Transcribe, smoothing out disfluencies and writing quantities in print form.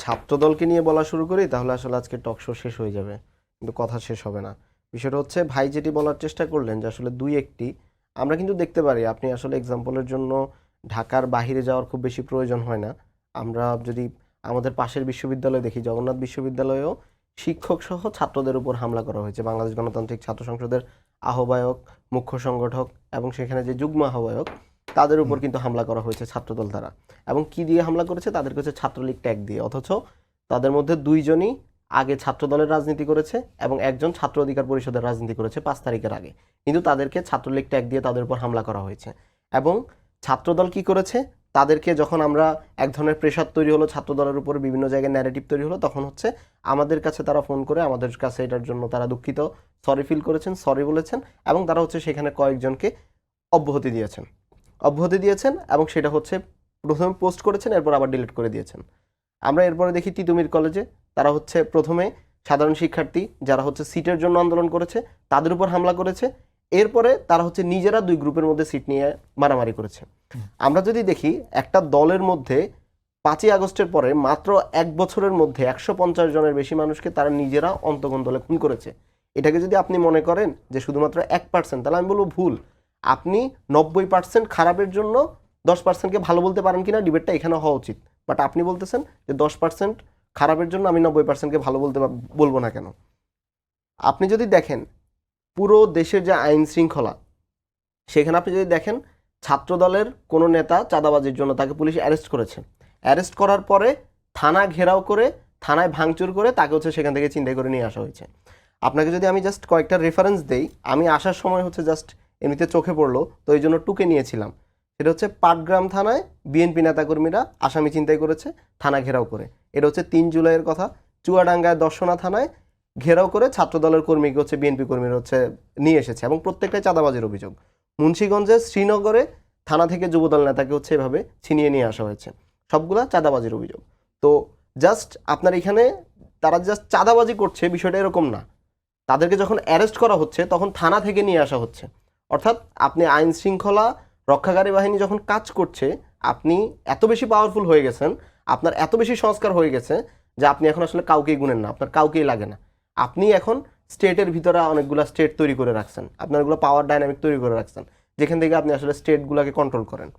ছাত্রদলকে নিয়ে বলা শুরু করি তাহলে আসলে আজকে টক শো শেষ হয়ে যাবে, কিন্তু কথা শেষ হবে না। বিষয়টা হচ্ছে ভাই যেটি বলার চেষ্টা করলেন যে আসলে দুই একটি আমরা কিন্তু দেখতে পারি, আপনি আসলে এক্সাম্পলের জন্য ঢাকার বাহিরে যাওয়ার খুব বেশি প্রয়োজন হয় না। আমরা যদি আমাদের পাশের বিশ্ববিদ্যালয় দেখি, জগন্নাথ বিশ্ববিদ্যালয়েও শিক্ষক সহ ছাত্রদের উপর হামলা করা হয়েছে। বাংলাদেশ গণতান্ত্রিক ছাত্র সংসদের আহ্বায়ক, মুখ্য সংগঠক এবং সেখানে যে যুগ্ম আহ্বায়ক তাদের উপর কিন্তু হামলা করা হয়েছে ছাত্রদল দ্বারা। এবং কি দিয়ে হামলা করেছে? তাদেরকে হচ্ছে ছাত্রলীগ ট্যাগ দিয়ে। অথচ তাদের মধ্যে দুইজনই আগে ছাত্রদলের রাজনীতি করেছে এবং একজন ছাত্র অধিকার পরিষদের রাজনীতি করেছে 5 তারিখের আগে, কিন্তু তাদেরকে ছাত্রলীগ ট্যাগ দিয়ে তাদের উপর হামলা করা হয়েছে। এবং ছাত্রদল কি করেছে? তাদেরকে যখন আমরা এক ধরনের প্রেশার তৈরি হলো ছাত্রদলের উপর, বিভিন্ন জায়গায় ন্যারেটিভ তৈরি হলো, তখন হচ্ছে আমাদের কাছে তারা ফোন করে আমাদের কাছে এটার জন্য তারা দুঃখিত, সরি ফিল করেছেন, সরি বলেছেন এবং তারা হচ্ছে সেখানে কয়েকজনকে অব্যাহতি দিয়েছেন এবং সেটা হচ্ছে প্রথমে পোস্ট করেছেন, এরপর আবার ডিলিট করে দিয়েছেন। আমরা এরপরে দেখি তিতুমির কলেজে তারা হচ্ছে প্রথমে সাধারণ শিক্ষার্থী যারা হচ্ছে সিটের জন্য আন্দোলন করেছে তাদের উপর হামলা করেছে, এরপরে তারা হচ্ছে নিজেরা দুই গ্রুপের মধ্যে সিট নিয়ে মারামারি করেছে। আমরা যদি দেখি একটা দলের মধ্যে 5ই আগস্টের পরে মাত্র 1 বছরের মধ্যে 150 জনের বেশি মানুষকে তারা নিজেরা অন্তগণ দলে খুন করেছে। এটাকে যদি আপনি মনে করেন যে শুধুমাত্র 1%, তাহলে আমি বলবো ভুল। আপনি 90% খারাপের জন্য 10%কে ভালো বলতে পারেন কিনা, ডিবেটটা এখানে হওয়া উচিত। বাট আপনি বলতেছেন যে 10% খারাপের জন্য আমি 90%কে ভালো বলবো না কেন? আপনি যদি দেখেন পুরো দেশের যে আইন শৃঙ্খলা, সেখানে আপনি যদি দেখেন ছাত্রদলের কোনো নেতা চাঁদাবাজির জন্য তাকে পুলিশ অ্যারেস্ট করেছে, অ্যারেস্ট করার পরে থানা ঘেরাও করে থানায় ভাঙচুর করে তাকে হচ্ছে সেখান থেকে চিন্তাই করে নিয়ে আসা হয়েছে। আপনাকে যদি আমি জাস্ট কয়েকটা রেফারেন্স দেই, আমি আসার সময় হচ্ছে জাস্ট এমনিতে চোখে পড়লো তো এই জন্য টুকে নিয়েছিলাম। সেটা হচ্ছে পাটগ্রাম থানায় বিএনপি নেতাকর্মীরা আসামি চিন্তাই করেছে থানা ঘেরাও করে, এটা হচ্ছে 3 জুলাইয়ের কথা। চুয়াডাঙ্গায় দর্শনা থানায় ঘেরাও করে ছাত্রদলের কর্মীকে হচ্ছে বিএনপি কর্মীরা হচ্ছে নিয়ে এসেছে এবং প্রত্যেকটাই চাঁদাবাজির অভিযোগ। মুন্সিগঞ্জে শ্রীনগরে থানা থেকে যুবদল নেতাকে হচ্ছে এভাবে ছিনিয়ে নিয়ে আসা হয়েছে, সবগুলা চাঁদাবাজির অভিযোগ। তো জাস্ট আপনার এখানে তারা জাস্ট চাঁদাবাজি করছে বিষয়টা এরকম না, তাদেরকে যখন অ্যারেস্ট করা হচ্ছে তখন থানা থেকে নিয়ে আসা হচ্ছে। অর্থাৎ আপনি আইন শৃঙ্খলা রক্ষাকারী বাহিনী যখন কাজ করছে, আপনি এত বেশি পাওয়ারফুল হয়ে গেছেন, আপনার এত বেশি সংস্কার হয়ে গেছে যে আপনি এখন আসলে কাউকেই গুনেন না, আপনার কাউকেই লাগে না। আপনি এখন স্টেটের ভিতরে অনেকগুলো স্টেট তৈরি করে রাখছেন, আপনার এগুলো পাওয়ার ডাইনামিক তৈরি করে রাখছেন, যেখান থেকে আপনি আসলে স্টেটগুলোকে কন্ট্রোল করেন।